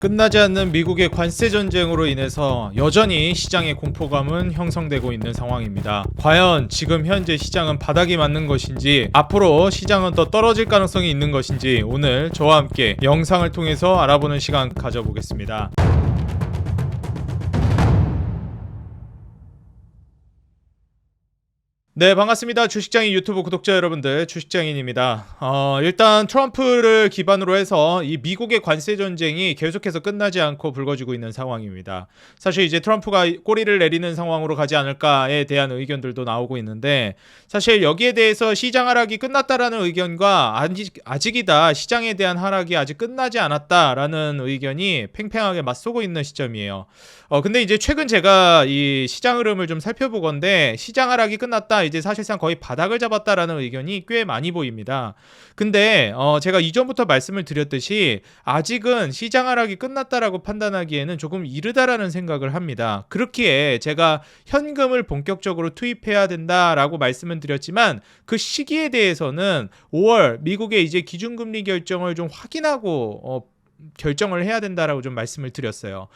끝나지 않는 미국의 관세 전쟁으로 인해서 여전히 시장의 공포감은 형성되고 있는 상황입니다. 과연 지금 현재 시장은 바닥이 맞는 것인지, 앞으로 시장은 더 떨어질 가능성이 있는 것인지, 오늘 저와 함께 영상을 통해서 알아보는 시간 가져보겠습니다. 네, 반갑습니다. 주식장인 유튜브 구독자 여러분들, 주식장인입니다. 일단 트럼프를 기반으로 해서 이 미국의 관세 전쟁이 계속해서 끝나지 않고 불거지고 있는 상황입니다. 사실 이제 트럼프가 꼬리를 내리는 상황으로 가지 않을까에 대한 의견들도 나오고 있는데, 사실 여기에 대해서 시장 하락이 끝났다라는 의견과 아직이다, 시장에 대한 하락이 아직 끝나지 않았다라는 의견이 팽팽하게 맞서고 있는 시점이에요. 근데 이제 최근 제가 이 시장 흐름을 좀 살펴보건데, 시장 하락이 끝났다, 이제 사실상 거의 바닥을 잡았다라는 의견이 꽤 많이 보입니다. 근데 제가 이전부터 말씀을 드렸듯이 아직은 시장 하락이 끝났다라고 판단하기에는 조금 이르다라는 생각을 합니다. 그렇기에 제가 현금을 본격적으로 투입해야 된다라고 말씀을 드렸지만, 그 시기에 대해서는 5월 미국의 이제 기준금리 결정을 좀 확인하고 결정을 해야 된다라고 좀 말씀을 드렸어요.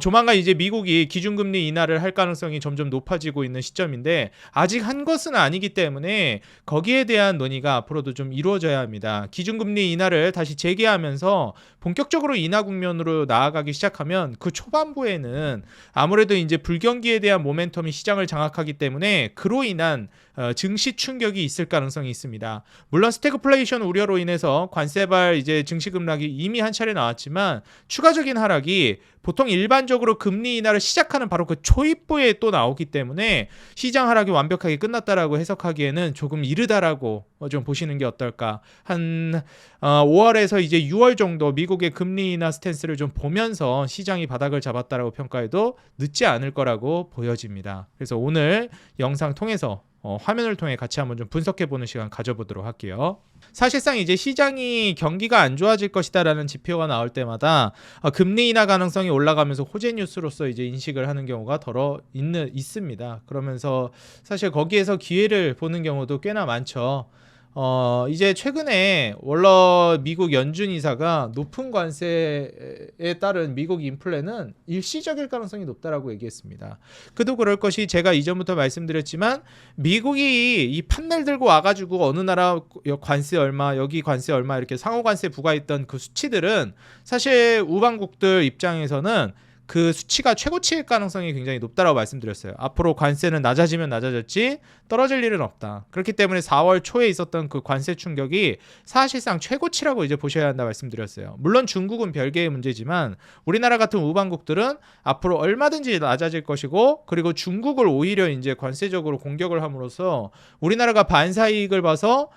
조만간 이제 미국이 기준금리 인하를 할 가능성이 점점 높아지고 있는 시점인데, 아직 한 것은 아니기 때문에 거기에 대한 논의가 앞으로도 좀 이루어져야 합니다. 기준금리 인하를 다시 재개하면서 본격적으로 인하 국면으로 나아가기 시작하면 그 초반부에는 아무래도 이제 불경기에 대한 모멘텀이 시장을 장악하기 때문에 그로 인한 증시 충격이 있을 가능성이 있습니다. 물론 스태그플레이션 우려로 인해서 관세발 이제 증시 급락이 이미 한 차례 나왔지만, 추가적인 하락이 보통 일반적으로 금리 인하를 시작하는 바로 그 초입부에 또 나오기 때문에 시장 하락이 완벽하게 끝났다라고 해석하기에는 조금 이르다라고 좀 보시는 게 어떨까. 한 5월에서 이제 6월 정도 미국의 금리 인하 스탠스를 좀 보면서 시장이 바닥을 잡았다라고 평가해도 늦지 않을 거라고 보여집니다. 그래서 오늘 영상 통해서 화면을 통해 같이 한번 좀 분석해보는 시간 가져보도록 할게요. 사실상 이제 시장이 경기가 안 좋아질 것이다라는 지표가 나올 때마다 금리 인하 가능성이 올라가면서 호재 뉴스로서 이제 인식을 하는 경우가 있습니다. 그러면서 사실 거기에서 기회를 보는 경우도 꽤나 많죠. 이제 최근에 원래 미국 연준 이사가 높은 관세에 따른 미국 인플레는 일시적일 가능성이 높다라고 얘기했습니다. 그도 그럴 것이, 제가 이전부터 말씀드렸지만 미국이 이 판넬 들고 와가지고 어느 나라 관세 얼마, 여기 관세 얼마 이렇게 상호 관세 부과했던 그 수치들은 사실 우방국들 입장에서는 그 수치가 최고치일 가능성이 굉장히 높다라고 말씀드렸어요. 앞으로 관세는 낮아지면 낮아졌지 떨어질 일은 없다. 그렇기 때문에 4월 초에 있었던 그 관세 충격이 사실상 최고치라고 이제 보셔야 한다 말씀드렸어요. 물론 중국은 별개의 문제지만 우리나라 같은 우방국들은 앞으로 얼마든지 낮아질 것이고, 그리고 중국을 오히려 이제 관세적으로 공격을 함으로써 우리나라가 반사이익을 봐서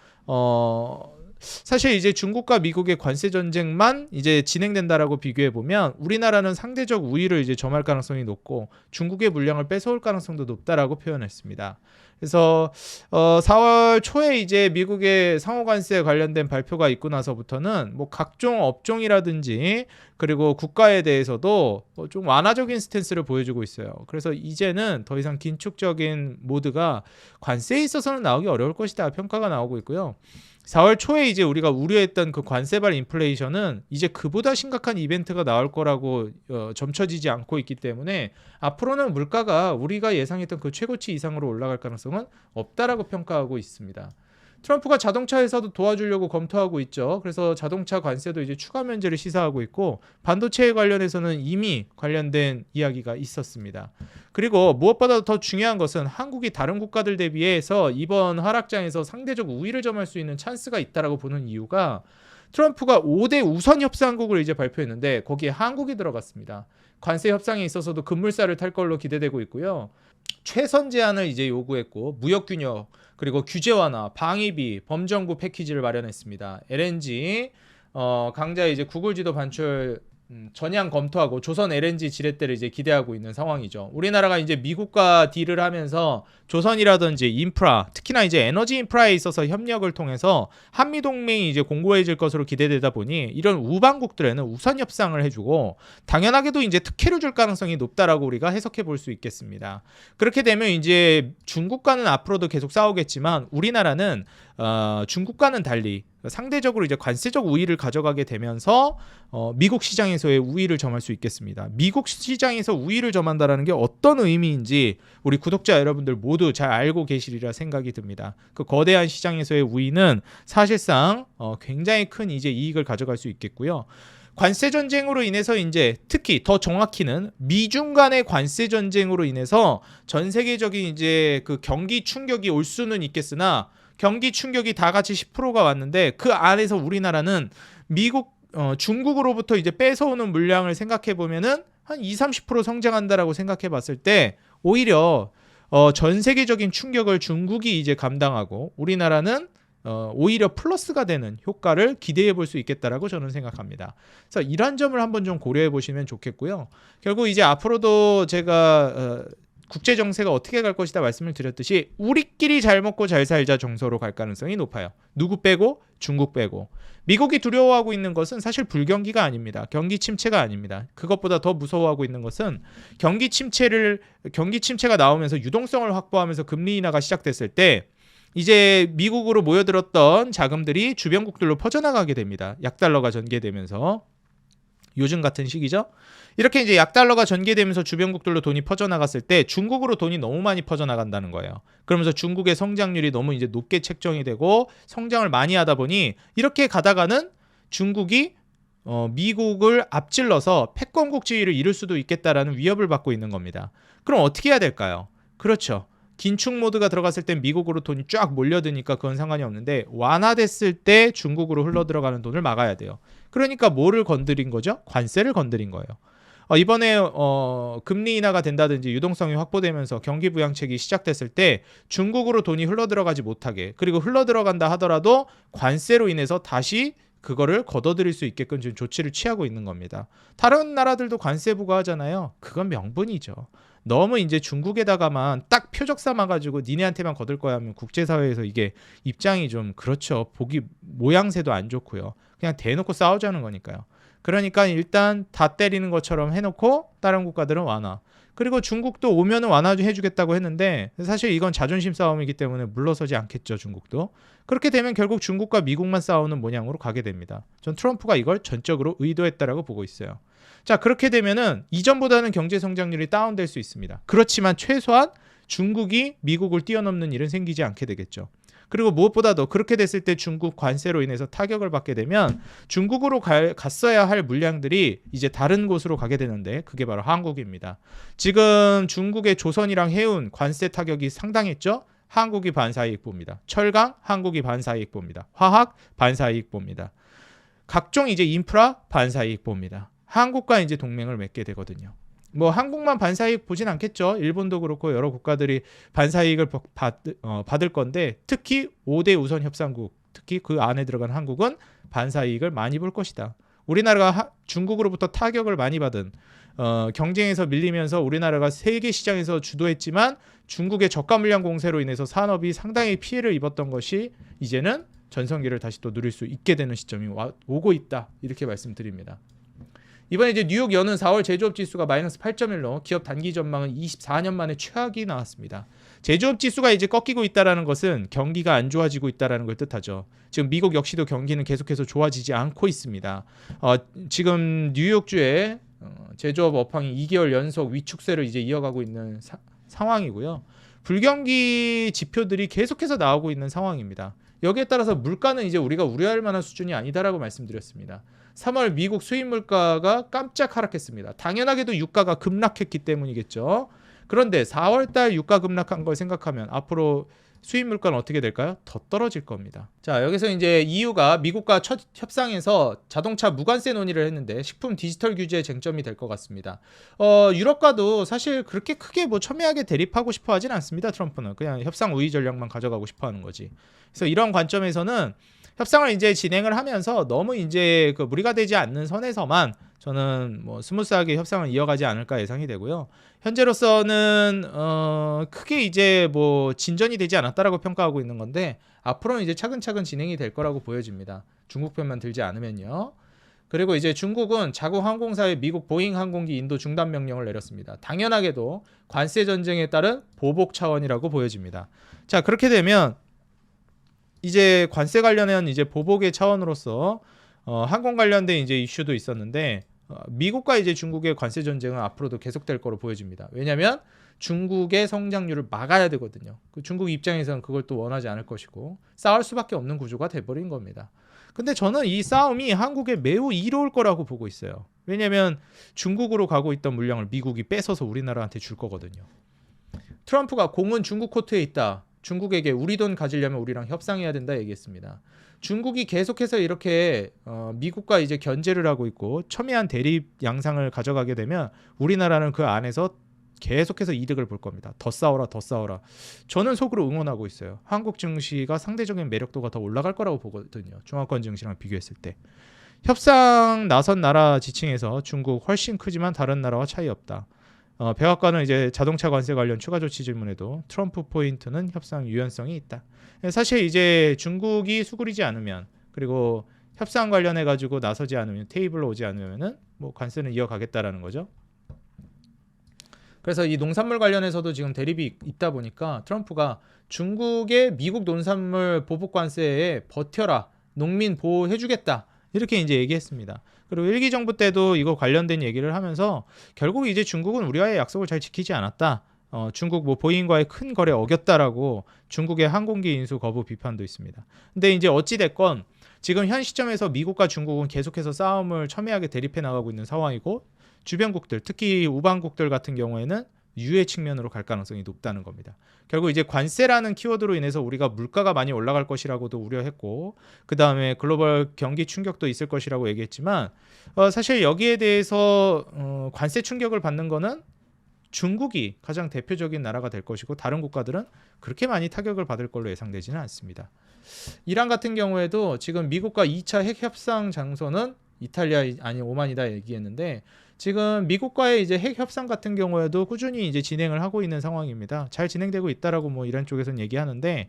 사실 이제 중국과 미국의 관세 전쟁만 이제 진행된다라고 비교해 보면 우리나라는 상대적 우위를 이제 점할 가능성이 높고 중국의 물량을 뺏어올 가능성도 높다라고 표현했습니다. 그래서 4월 초에 이제 미국의 상호 관세 관련된 발표가 있고 나서부터는 뭐 각종 업종이라든지 그리고 국가에 대해서도 좀 완화적인 스탠스를 보여주고 있어요. 그래서 이제는 더 이상 긴축적인 모드가 관세에 있어서는 나오기 어려울 것이다 평가가 나오고 있고요. 4월 초에 이제 우리가 우려했던 그 관세발 인플레이션은 이제 그보다 심각한 이벤트가 나올 거라고 점쳐지지 않고 있기 때문에 앞으로는 물가가 우리가 예상했던 그 최고치 이상으로 올라갈 가능성은 없다라고 평가하고 있습니다. 트럼프가 자동차 회사도 도와주려고 검토하고 있죠. 그래서 자동차 관세도 이제 추가 면제를 시사하고 있고, 반도체에 관련해서는 이미 관련된 이야기가 있었습니다. 그리고 무엇보다 더 중요한 것은 한국이 다른 국가들 대비해서 이번 하락장에서 상대적 우위를 점할 수 있는 찬스가 있다라고 보는 이유가, 트럼프가 5대 우선 협상국을 이제 발표했는데 거기에 한국이 들어갔습니다. 관세 협상에 있어서도 급물살을 탈 걸로 기대되고 있고요. 최선 제한을 이제 요구했고, 무역 균형, 그리고 규제 완화, 방위비, 범정부 패키지를 마련했습니다. LNG 강자 이제 구글 지도 반출 전향 검토하고 조선 LNG 지렛대를 이제 기대하고 있는 상황이죠. 우리나라가 이제 미국과 딜을 하면서 조선이라든지 인프라, 특히나 이제 에너지 인프라에 있어서 협력을 통해서 한미 동맹이 이제 공고해질 것으로 기대되다 보니 이런 우방국들에는 우선 협상을 해주고, 당연하게도 이제 특혜를 줄 가능성이 높다라고 우리가 해석해 볼 수 있겠습니다. 그렇게 되면 이제 중국과는 앞으로도 계속 싸우겠지만 우리나라는 중국과는 달리 상대적으로 이제 관세적 우위를 가져가게 되면서 미국 시장에서의 우위를 점할 수 있겠습니다. 미국 시장에서 우위를 점한다라는 게 어떤 의미인지 우리 구독자 여러분들 모두 잘 알고 계시리라 생각이 듭니다. 그 거대한 시장에서의 우위는 사실상 굉장히 큰 이제 이익을 가져갈 수 있겠고요. 관세 전쟁으로 인해서 이제 특히 더 정확히는 미중 간의 관세 전쟁으로 인해서 전 세계적인 이제 그 경기 충격이 올 수는 있겠으나 경기 충격이 다 같이 10%가 왔는데 그 안에서 우리나라는 중국으로부터 이제 뺏어오는 물량을 생각해 보면은 한 20-30% 성장한다라고 생각해 봤을 때 오히려 전 세계적인 충격을 중국이 이제 감당하고 우리나라는 오히려 플러스가 되는 효과를 기대해 볼 수 있겠다라고 저는 생각합니다. 그래서 이런 점을 한번 좀 고려해 보시면 좋겠고요. 결국 이제 앞으로도 제가 국제 정세가 어떻게 갈 것이다 말씀을 드렸듯이 우리끼리 잘 먹고 잘 살자 정서로 갈 가능성이 높아요. 누구 빼고? 중국 빼고. 미국이 두려워하고 있는 것은 사실 불경기가 아닙니다. 경기 침체가 아닙니다. 그것보다 더 무서워하고 있는 것은 경기 침체가 나오면서 유동성을 확보하면서 금리 인하가 시작됐을 때 이제 미국으로 모여들었던 자금들이 주변국들로 퍼져나가게 됩니다. 약달러가 전개되면서 요즘 같은 시기죠. 이렇게 이제 약달러가 전개되면서 주변국들로 돈이 퍼져나갔을 때 중국으로 돈이 너무 많이 퍼져나간다는 거예요. 그러면서 중국의 성장률이 너무 이제 높게 책정이 되고 성장을 많이 하다 보니 이렇게 가다가는 중국이 미국을 앞질러서 패권국 지위를 이룰 수도 있겠다라는 위협을 받고 있는 겁니다. 그럼 어떻게 해야 될까요? 그렇죠. 긴축 모드가 들어갔을 땐 미국으로 돈이 쫙 몰려드니까 그건 상관이 없는데 완화됐을 때 중국으로 흘러들어가는 돈을 막아야 돼요. 그러니까 뭐를 건드린 거죠? 관세를 건드린 거예요. 이번에 금리 인하가 된다든지 유동성이 확보되면서 경기 부양책이 시작됐을 때 중국으로 돈이 흘러들어가지 못하게 그리고 흘러들어간다 하더라도 관세로 인해서 다시 그거를 걷어들일 수 있게끔 지금 조치를 취하고 있는 겁니다. 다른 나라들도 관세 부과하잖아요. 그건 명분이죠. 너무 이제 중국에다가만 딱 표적 삼아가지고 니네한테만 거둘 거야 하면 국제사회에서 이게 입장이 좀 그렇죠. 보기 모양새도 안 좋고요. 그냥 대놓고 싸우자는 거니까요. 그러니까 일단 다 때리는 것처럼 해놓고 다른 국가들은 완화. 그리고 중국도 오면은 완화해주겠다고 했는데 사실 이건 자존심 싸움이기 때문에 물러서지 않겠죠. 중국도. 그렇게 되면 결국 중국과 미국만 싸우는 모양으로 가게 됩니다. 전 트럼프가 이걸 전적으로 의도했다라고 보고 있어요. 자, 그렇게 되면은 이전보다는 경제 성장률이 다운될 수 있습니다. 그렇지만 최소한 중국이 미국을 뛰어넘는 일은 생기지 않게 되겠죠. 그리고 무엇보다도 그렇게 됐을 때 중국 관세로 인해서 타격을 받게 되면 중국으로 갔어야 할 물량들이 이제 다른 곳으로 가게 되는데 그게 바로 한국입니다. 지금 중국의 조선이랑 해운 관세 타격이 상당했죠. 한국이 반사이익 봅니다. 철강 한국이 반사이익 봅니다. 화학 반사이익 봅니다. 각종 이제 인프라 반사이익 봅니다. 한국과 이제 동맹을 맺게 되거든요. 뭐 한국만 반사이익 보진 않겠죠. 일본도 그렇고 여러 국가들이 반사이익을 받을 건데 특히 5대 우선 협상국, 특히 그 안에 들어간 한국은 반사이익을 많이 볼 것이다. 우리나라가 중국으로부터 타격을 많이 받은 경쟁에서 밀리면서 우리나라가 세계 시장에서 주도했지만 중국의 저가 물량 공세로 인해서 산업이 상당히 피해를 입었던 것이 이제는 전성기를 다시 또 누릴 수 있게 되는 시점이 오고 있다. 이렇게 말씀드립니다. 이번에 이제 뉴욕 여는 4월 제조업 지수가 마이너스 8.1로 기업 단기 전망은 24년 만에 최악이 나왔습니다. 제조업 지수가 이제 꺾이고 있다라는 것은 경기가 안 좋아지고 있다라는 걸 뜻하죠. 지금 미국 역시도 경기는 계속해서 좋아지지 않고 있습니다. 지금 뉴욕주의 제조업 업황이 2개월 연속 위축세를 이제 이어가고 있는 상황이고요. 불경기 지표들이 계속해서 나오고 있는 상황입니다. 여기에 따라서 물가는 이제 우리가 우려할 만한 수준이 아니다라고 말씀드렸습니다. 3월 미국 수입 물가가 깜짝 하락했습니다. 당연하게도 유가가 급락했기 때문이겠죠. 그런데 4월달 유가 급락한 걸 생각하면 앞으로 수입 물가는 어떻게 될까요? 더 떨어질 겁니다. 자, 여기서 이제 EU가 미국과 첫 협상에서 자동차 무관세 논의를 했는데 식품 디지털 규제 쟁점이 될 것 같습니다. 유럽과도 사실 그렇게 크게 뭐 첨예하게 대립하고 싶어 하진 않습니다. 트럼프는 그냥 협상 우위 전략만 가져가고 싶어 하는 거지. 그래서 이런 관점에서는 협상을 이제 진행을 하면서 너무 이제 그 무리가 되지 않는 선에서만 저는 뭐 스무스하게 협상을 이어가지 않을까 예상이 되고요. 현재로서는 크게 이제 뭐 진전이 되지 않았다라고 평가하고 있는 건데 앞으로는 이제 차근차근 진행이 될 거라고 보여집니다. 중국 편만 들지 않으면요. 그리고 이제 중국은 자국 항공사의 미국 보잉 항공기 인도 중단 명령을 내렸습니다. 당연하게도 관세 전쟁에 따른 보복 차원이라고 보여집니다. 자, 그렇게 되면 이제 관세 관련한 이제 보복의 차원으로서 항공 관련된 이제 이슈도 있었는데 미국과 이제 중국의 관세 전쟁은 앞으로도 계속될 거로 보여집니다. 왜냐하면 중국의 성장률을 막아야 되거든요. 그 중국 입장에서는 그걸 또 원하지 않을 것이고 싸울 수밖에 없는 구조가 돼버린 겁니다. 근데 저는 이 싸움이 한국에 매우 이로울 거라고 보고 있어요. 왜냐하면 중국으로 가고 있던 물량을 미국이 뺏어서 우리나라한테 줄 거거든요. 트럼프가 공은 중국 코트에 있다. 중국에게 우리 돈 가지려면 우리랑 협상해야 된다 얘기했습니다. 중국이 계속해서 이렇게 미국과 이제 견제를 하고 있고 첨예한 대립 양상을 가져가게 되면 우리나라는 그 안에서 계속해서 이득을 볼 겁니다. 더 싸워라, 더 싸워라. 저는 속으로 응원하고 있어요. 한국 증시가 상대적인 매력도가 더 올라갈 거라고 보거든요. 중화권 증시랑 비교했을 때. 협상 나선 나라 지칭에서 중국 훨씬 크지만 다른 나라와 차이 없다. 백악관은 이제 자동차 관세 관련 추가 조치 질문에도 트럼프 포인트는 협상 유연성이 있다. 사실 이제 중국이 수그리지 않으면 그리고 협상 관련해 가지고 나서지 않으면 테이블로 오지 않으면은 뭐 관세는 이어가겠다라는 거죠. 그래서 이 농산물 관련해서도 지금 대립이 있다 보니까 트럼프가 중국의 미국 농산물 보복 관세에 버텨라, 농민 보호해주겠다 이렇게 이제 얘기했습니다. 그리고 일기 정부 때도 이거 관련된 얘기를 하면서 결국 이제 중국은 우리와의 약속을 잘 지키지 않았다. 중국 뭐 보잉과의 큰 거래 어겼다라고 중국의 항공기 인수 거부 비판도 있습니다. 근데 이제 어찌 됐건 지금 현 시점에서 미국과 중국은 계속해서 싸움을 첨예하게 대립해 나가고 있는 상황이고 주변국들 특히 우방국들 같은 경우에는 유해 측면으로 갈 가능성이 높다는 겁니다. 결국 이제 관세라는 키워드로 인해서 우리가 물가가 많이 올라갈 것이라고도 우려했고 그 다음에 글로벌 경기 충격도 있을 것이라고 얘기했지만 사실 여기에 대해서 관세 충격을 받는 거는 중국이 가장 대표적인 나라가 될 것이고 다른 국가들은 그렇게 많이 타격을 받을 걸로 예상되지는 않습니다. 이란 같은 경우에도 지금 미국과 2차 핵 협상 장소는 이탈리아 아니 오만이다 얘기했는데 지금 미국과의 이제 핵 협상 같은 경우에도 꾸준히 이제 진행을 하고 있는 상황입니다. 잘 진행되고 있다라고 뭐 이란 쪽에서는 얘기하는데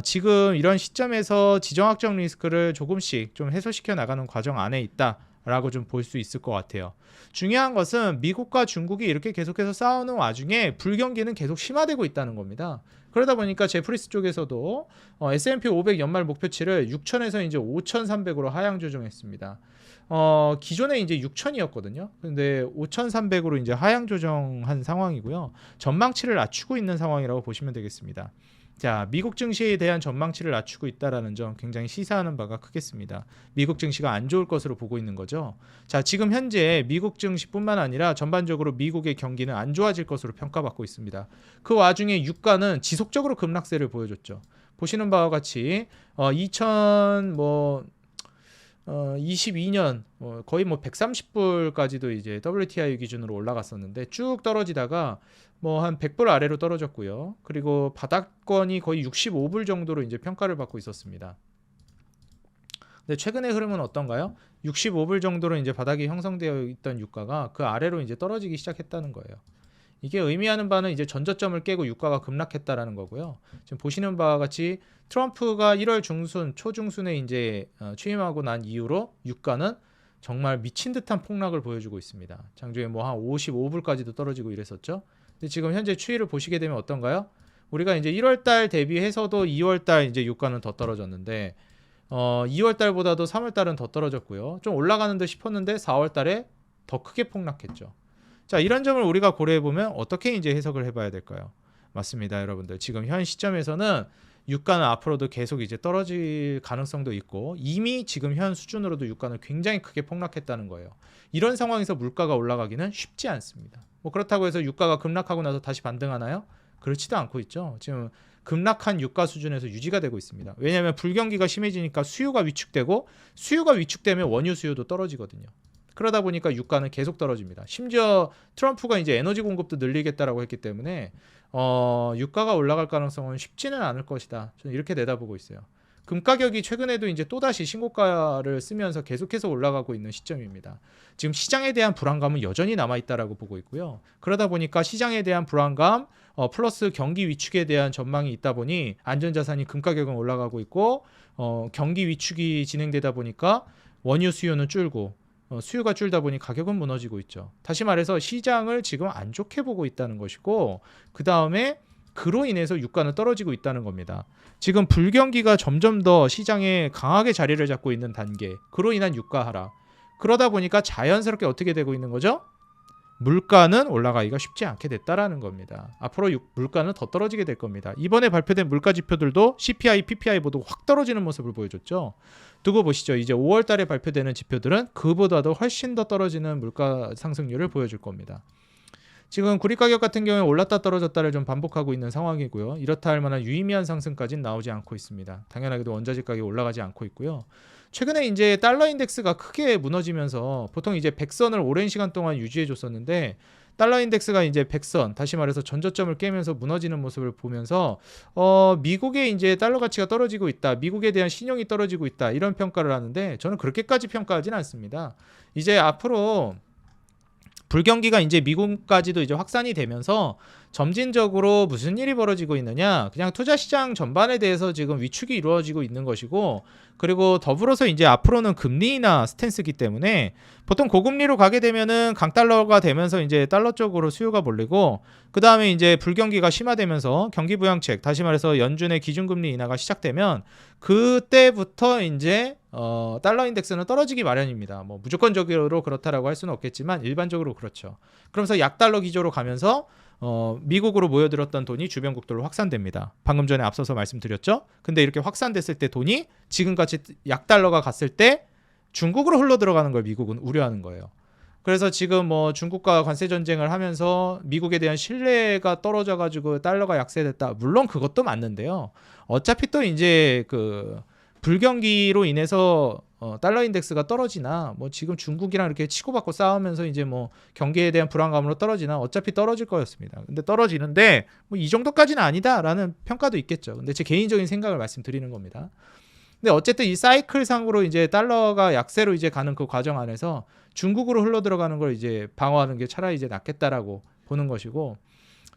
지금 이런 시점에서 지정학적 리스크를 조금씩 좀 해소시켜 나가는 과정 안에 있다라고 좀 볼 수 있을 것 같아요. 중요한 것은 미국과 중국이 이렇게 계속해서 싸우는 와중에 불경기는 계속 심화되고 있다는 겁니다. 그러다 보니까 제프리스 쪽에서도 S&P 500 연말 목표치를 6,000에서 이제 5,300으로 하향 조정했습니다. 기존에 이제 6,000이었거든요. 근데 5,300으로 이제 하향 조정한 상황이고요. 전망치를 낮추고 있는 상황이라고 보시면 되겠습니다. 자, 미국 증시에 대한 전망치를 낮추고 있다라는 점 굉장히 시사하는 바가 크겠습니다. 미국 증시가 안 좋을 것으로 보고 있는 거죠. 자, 지금 현재 미국 증시뿐만 아니라 전반적으로 미국의 경기는 안 좋아질 것으로 평가받고 있습니다. 그 와중에 유가는 지속적으로 급락세를 보여줬죠. 보시는 바와 같이 22년 거의 뭐 130불까지도 이제 WTI 기준으로 올라갔었는데 쭉 떨어지다가 뭐 한 100불 아래로 떨어졌고요. 그리고 바닥권이 거의 65불 정도로 이제 평가를 받고 있었습니다. 근데 최근의 흐름은 어떤가요? 65불 정도로 이제 바닥이 형성되어 있던 유가가 그 아래로 이제 떨어지기 시작했다는 거예요. 이게 의미하는 바는 이제 전저점을 깨고 유가가 급락했다라는 거고요. 지금 보시는 바와 같이 트럼프가 1월 중순, 초중순에 이제 취임하고 난 이후로 유가는 정말 미친 듯한 폭락을 보여주고 있습니다. 장중에 뭐 한 55불까지도 떨어지고 이랬었죠. 근데 지금 현재 추이를 보시게 되면 어떤가요? 우리가 이제 1월 달 대비해서도 2월 달 이제 유가는 더 떨어졌는데 2월 달보다도 3월 달은 더 떨어졌고요. 좀 올라가는 듯 싶었는데 4월 달에 더 크게 폭락했죠. 자, 이런 점을 우리가 고려해 보면 어떻게 이제 해석을 해봐야 될까요? 맞습니다, 여러분들. 지금 현 시점에서는 유가는 앞으로도 계속 이제 떨어질 가능성도 있고 이미 지금 현 수준으로도 유가는 굉장히 크게 폭락했다는 거예요. 이런 상황에서 물가가 올라가기는 쉽지 않습니다. 뭐 그렇다고 해서 유가가 급락하고 나서 다시 반등하나요? 그렇지도 않고 있죠. 지금 급락한 유가 수준에서 유지가 되고 있습니다. 왜냐하면 불경기가 심해지니까 수요가 위축되고 수요가 위축되면 원유 수요도 떨어지거든요. 그러다 보니까 유가는 계속 떨어집니다. 심지어 트럼프가 이제 에너지 공급도 늘리겠다라고 했기 때문에 유가가 올라갈 가능성은 쉽지는 않을 것이다. 저는 이렇게 내다보고 있어요. 금 가격이 최근에도 이제 또다시 신고가를 쓰면서 계속해서 올라가고 있는 시점입니다. 지금 시장에 대한 불안감은 여전히 남아있다라고 보고 있고요. 그러다 보니까 시장에 대한 불안감 플러스 경기 위축에 대한 전망이 있다 보니 안전자산이 금 가격은 올라가고 있고 경기 위축이 진행되다 보니까 원유 수요는 줄고 수요가 줄다 보니 가격은 무너지고 있죠. 다시 말해서 시장을 지금 안 좋게 보고 있다는 것이고 그 다음에 그로 인해서 유가는 떨어지고 있다는 겁니다. 지금 불경기가 점점 더 시장에 강하게 자리를 잡고 있는 단계. 그로 인한 유가 하락. 그러다 보니까 자연스럽게 어떻게 되고 있는 거죠? 물가는 올라가기가 쉽지 않게 됐다라는 겁니다. 앞으로 물가는 더 떨어지게 될 겁니다. 이번에 발표된 물가 지표들도 CPI, PPI 모두 확 떨어지는 모습을 보여줬죠. 두고 보시죠. 이제 5월 달에 발표되는 지표들은 그보다도 훨씬 더 떨어지는 물가 상승률을 보여줄 겁니다. 지금 구리 가격 같은 경우에 올랐다 떨어졌다를 좀 반복하고 있는 상황이고요. 이렇다 할 만한 유의미한 상승까지는 나오지 않고 있습니다. 당연하게도 원자재 가격이 올라가지 않고 있고요. 최근에 이제 달러 인덱스가 크게 무너지면서 보통 이제 100선을 오랜 시간 동안 유지해 줬었는데 달러 인덱스가 이제 100선, 다시 말해서 전저점을 깨면서 무너지는 모습을 보면서 미국의 이제 달러 가치가 떨어지고 있다. 미국에 대한 신용이 떨어지고 있다. 이런 평가를 하는데 저는 그렇게까지 평가하지는 않습니다. 이제 앞으로 불경기가 이제 미국까지도 이제 확산이 되면서 점진적으로 무슨 일이 벌어지고 있느냐, 그냥 투자 시장 전반에 대해서 지금 위축이 이루어지고 있는 것이고, 그리고 더불어서 이제 앞으로는 금리 인하 스탠스이기 때문에 보통 고금리로 가게 되면은 강달러가 되면서 이제 달러 쪽으로 수요가 몰리고, 그 다음에 이제 불경기가 심화되면서 경기 부양책, 다시 말해서 연준의 기준금리 인하가 시작되면 그때부터 이제 달러 인덱스는 떨어지기 마련입니다. 뭐 무조건적으로 그렇다라고 할 수는 없겠지만 일반적으로 그렇죠. 그러면서 약달러 기조로 가면서 미국으로 모여들었던 돈이 주변국들로 확산됩니다. 방금 전에 앞서서 말씀드렸죠. 근데 이렇게 확산됐을 때 돈이 지금같이 약달러가 갔을 때 중국으로 흘러 들어가는 걸 미국은 우려하는 거예요. 그래서 지금 뭐 중국과 관세 전쟁을 하면서 미국에 대한 신뢰가 떨어져 가지고 달러가 약세됐다. 물론 그것도 맞는데요. 어차피 또 이제 그 불경기로 인해서 달러 인덱스가 떨어지나, 뭐 지금 중국이랑 이렇게 치고받고 싸우면서 이제 뭐 경기에 대한 불안감으로 떨어지나, 어차피 떨어질 거였습니다. 근데 떨어지는데 뭐 이 정도까지는 아니다라는 평가도 있겠죠. 근데 제 개인적인 생각을 말씀드리는 겁니다. 근데 어쨌든 이 사이클 상으로 이제 달러가 약세로 이제 가는 그 과정 안에서 중국으로 흘러 들어가는 걸 이제 방어하는 게 차라리 이제 낫겠다라고 보는 것이고,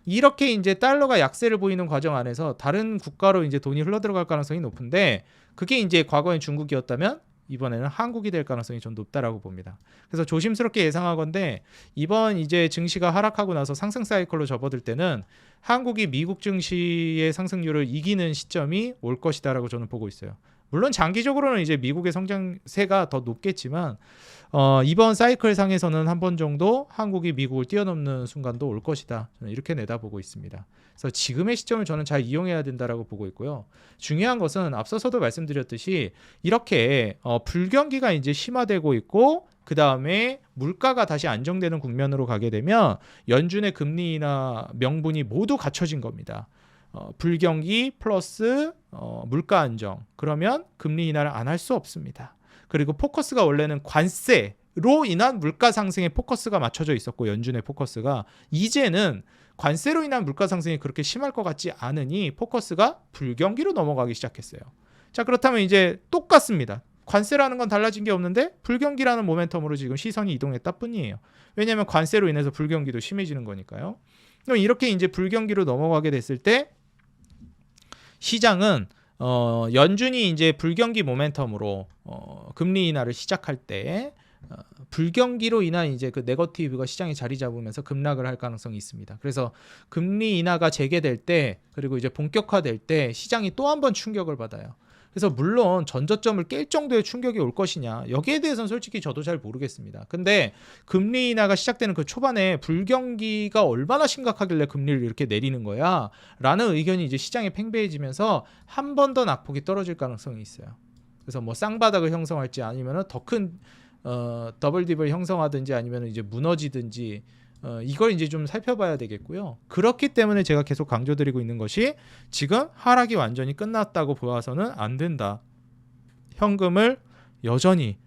이렇게 이제 달러가 약세를 보이는 과정 안에서 다른 국가로 이제 돈이 흘러 들어갈 가능성이 높은데, 그게 이제 과거엔 중국이었다면 이번에는 한국이 될 가능성이 좀 높다라고 봅니다. 그래서 조심스럽게 예상하건대 이번 이제 증시가 하락하고 나서 상승 사이클로 접어들 때는 한국이 미국 증시의 상승률을 이기는 시점이 올 것이다라고 저는 보고 있어요. 물론 장기적으로는 이제 미국의 성장세가 더 높겠지만 이번 사이클 상에서는 한 번 정도 한국이 미국을 뛰어넘는 순간도 올 것이다. 저는 이렇게 내다보고 있습니다. 그래서 지금의 시점을 저는 잘 이용해야 된다라고 보고 있고요. 중요한 것은 앞서서도 말씀드렸듯이 이렇게 불경기가 이제 심화되고 있고, 그 다음에 물가가 다시 안정되는 국면으로 가게 되면 연준의 금리 인하 명분이 모두 갖춰진 겁니다. 불경기 플러스 물가 안정, 그러면 금리 인하를 안 할 수 없습니다. 그리고 포커스가 원래는 관세로 인한 물가 상승에 포커스가 맞춰져 있었고, 연준의 포커스가 이제는 관세로 인한 물가 상승이 그렇게 심할 것 같지 않으니 포커스가 불경기로 넘어가기 시작했어요. 자, 그렇다면 이제 똑같습니다. 관세라는 건 달라진 게 없는데 불경기라는 모멘텀으로 지금 시선이 이동했다 뿐이에요. 왜냐하면 관세로 인해서 불경기도 심해지는 거니까요. 그럼 이렇게 이제 불경기로 넘어가게 됐을 때 시장은 연준이 이제 불경기 모멘텀으로 금리 인하를 시작할 때 불경기로 인한 이제 그 네거티브가 시장에 자리 잡으면서 급락을 할 가능성이 있습니다. 그래서 금리 인하가 재개될 때, 그리고 이제 본격화될 때 시장이 또 한 번 충격을 받아요. 그래서 물론 전저점을 깰 정도의 충격이 올 것이냐, 여기에 대해서는 솔직히 저도 잘 모르겠습니다. 근데 금리 인하가 시작되는 그 초반에 불경기가 얼마나 심각하길래 금리를 이렇게 내리는 거야? 라는 의견이 이제 시장에 팽배해지면서 한 번 더 낙폭이 떨어질 가능성이 있어요. 그래서 뭐 쌍바닥을 형성할지 아니면 더 큰 더블 딥을 형성하든지 아니면 이제 무너지든지 이걸 이제 좀 살펴봐야 되겠고요. 그렇기 때문에 제가 계속 강조드리고 있는 것이 지금 하락이 완전히 끝났다고 보아서는 안 된다. 현금을 여전히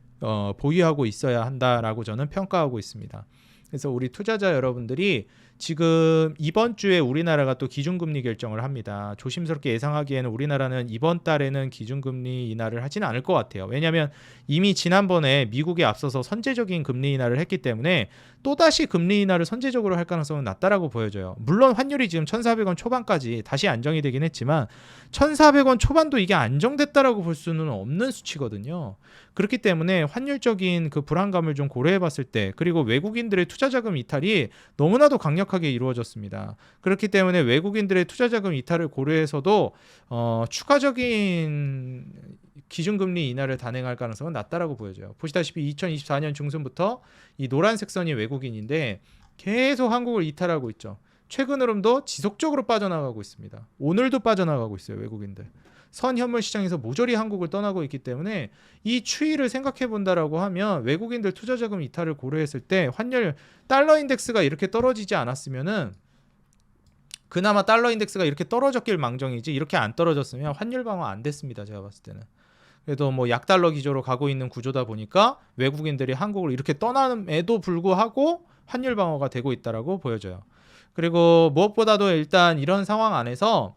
보유하고 있어야 한다라고 저는 평가하고 있습니다. 그래서 우리 투자자 여러분들이 지금 이번 주에 우리나라가 또 기준금리 결정을 합니다. 조심스럽게 예상하기에는 우리나라는 이번 달에는 기준금리 인하를 하지는 않을 것 같아요. 왜냐하면 이미 지난번에 미국에 앞서서 선제적인 금리 인하를 했기 때문에 또다시 금리 인하를 선제적으로 할 가능성은 낮다라고 보여져요. 물론 환율이 지금 1,400원 초반까지 다시 안정이 되긴 했지만 1,400원 초반도 이게 안정됐다라고 볼 수는 없는 수치거든요. 그렇기 때문에 환율적인 그 불안감을 좀 고려해 봤을 때, 그리고 외국인들의 투자자금 이탈이 너무나도 강력하게 이루어졌습니다. 그렇기 때문에 외국인들의 투자자금 이탈을 고려해서도 추가적인 기준금리 인하를 단행할 가능성은 낮다라고 보여져요. 보시다시피 2024년 중순부터 이 노란색 선이 외국인인데 계속 한국을 이탈하고 있죠. 최근 흐름도 지속적으로 빠져나가고 있습니다. 오늘도 빠져나가고 있어요, 외국인들. 선현물 시장에서 모조리 한국을 떠나고 있기 때문에 이 추이를 생각해 본다라고 하면 외국인들 투자자금 이탈을 고려했을 때 환율 달러 인덱스가 이렇게 떨어지지 않았으면은, 그나마 달러 인덱스가 이렇게 떨어졌길 망정이지 이렇게 안 떨어졌으면 환율 방어 안 됐습니다, 제가 봤을 때는. 그래도 뭐 약달러 기조로 가고 있는 구조다 보니까 외국인들이 한국을 이렇게 떠남에도 불구하고 환율 방어가 되고 있다라고 보여져요. 그리고 무엇보다도 일단 이런 상황 안에서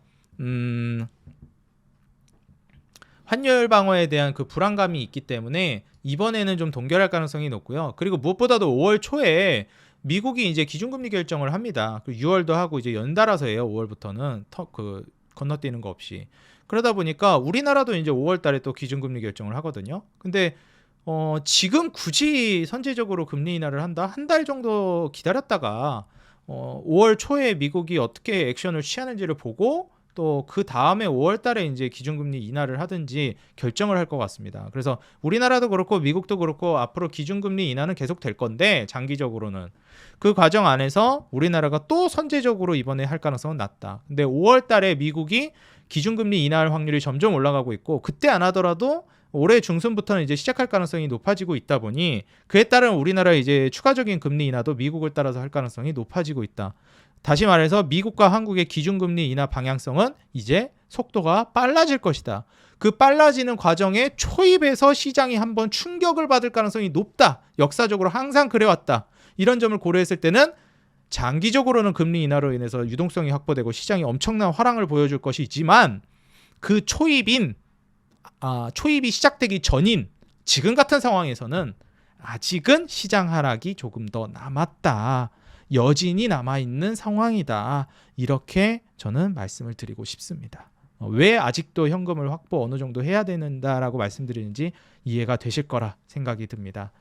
환율 방어에 대한 그 불안감이 있기 때문에 이번에는 좀 동결할 가능성이 높고요. 그리고 무엇보다도 5월 초에 미국이 이제 기준금리 결정을 합니다. 6월도 하고 이제 연달아서 해요. 5월부터는 건너뛰는 거 없이. 그러다 보니까 우리나라도 이제 5월 달에 또 기준금리 결정을 하거든요. 근데 지금 굳이 선제적으로 금리 인하를 한다? 한 달 정도 기다렸다가 5월 초에 미국이 어떻게 액션을 취하는지를 보고 또 그 다음에 5월 달에 이제 기준금리 인하를 하든지 결정을 할 것 같습니다. 그래서 우리나라도 그렇고 미국도 그렇고 앞으로 기준금리 인하는 계속 될 건데, 장기적으로는 그 과정 안에서 우리나라가 또 선제적으로 이번에 할 가능성은 낮다. 근데 5월 달에 미국이 기준금리 인하할 확률이 점점 올라가고 있고, 그때 안 하더라도 올해 중순부터는 이제 시작할 가능성이 높아지고 있다 보니 그에 따른 우리나라의 이제 추가적인 금리 인하도 미국을 따라서 할 가능성이 높아지고 있다. 다시 말해서 미국과 한국의 기준금리 인하 방향성은 이제 속도가 빨라질 것이다. 그 빨라지는 과정에 초입에서 시장이 한번 충격을 받을 가능성이 높다. 역사적으로 항상 그래왔다. 이런 점을 고려했을 때는 장기적으로는 금리 인하로 인해서 유동성이 확보되고 시장이 엄청난 화랑을 보여줄 것이지만, 그 초입이 시작되기 전인 지금 같은 상황에서는 아직은 시장 하락이 조금 더 남았다. 여진이 남아있는 상황이다. 이렇게 저는 말씀을 드리고 싶습니다. 왜 아직도 현금을 확보 어느 정도 해야 된다라고 말씀드리는지 이해가 되실 거라 생각이 듭니다.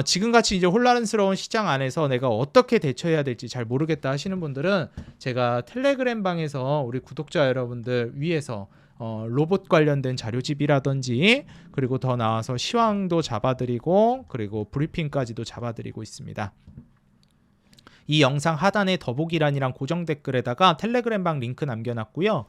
지금같이 이제 혼란스러운 시장 안에서 내가 어떻게 대처해야 될지 잘 모르겠다 하시는 분들은 제가 텔레그램 방에서 우리 구독자 여러분들 위해서 로봇 관련된 자료집이라든지, 그리고 더 나아서 시황도 잡아드리고 그리고 브리핑까지도 잡아드리고 있습니다. 이 영상 하단에 더보기란이랑 고정 댓글에다가 텔레그램방 링크 남겨놨고요.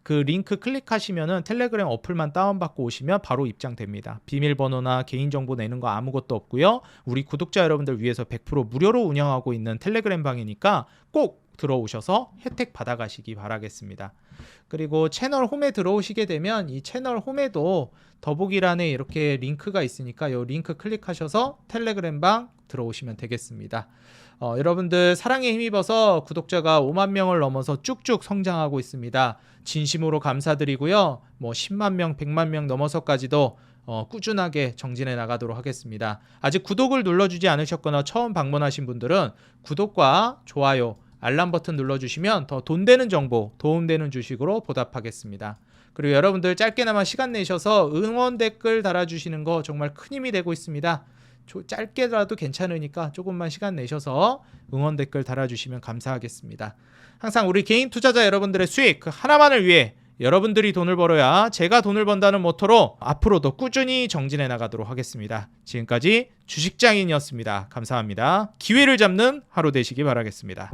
그 링크 클릭하시면은 텔레그램 어플만 다운받고 오시면 바로 입장됩니다. 비밀번호나 개인정보 내는 거 아무것도 없고요. 우리 구독자 여러분들 위해서 100% 무료로 운영하고 있는 텔레그램 방이니까 꼭 들어오셔서 혜택 받아가시기 바라겠습니다. 그리고 채널 홈에 들어오시게 되면 이 채널 홈에도 더보기란에 이렇게 링크가 있으니까 이 링크 클릭하셔서 텔레그램 방 들어오시면 되겠습니다. 여러분들 사랑에 힘입어서 구독자가 5만 명을 넘어서 쭉쭉 성장하고 있습니다. 진심으로 감사드리고요. 뭐 10만 명, 100만 명 넘어서까지도 꾸준하게 정진해 나가도록 하겠습니다. 아직 구독을 눌러주지 않으셨거나 처음 방문하신 분들은 구독과 좋아요, 알람 버튼 눌러주시면 더 돈 되는 정보, 도움되는 주식으로 보답하겠습니다. 그리고 여러분들 짧게나마 시간 내셔서 응원 댓글 달아주시는 거 정말 큰 힘이 되고 있습니다. 짧게라도 괜찮으니까 조금만 시간 내셔서 응원 댓글 달아주시면 감사하겠습니다. 항상 우리 개인 투자자 여러분들의 수익 그 하나만을 위해 여러분들이 돈을 벌어야 제가 돈을 번다는 모토로 앞으로도 꾸준히 정진해 나가도록 하겠습니다. 지금까지 주식장인이었습니다. 감사합니다. 기회를 잡는 하루 되시기 바라겠습니다.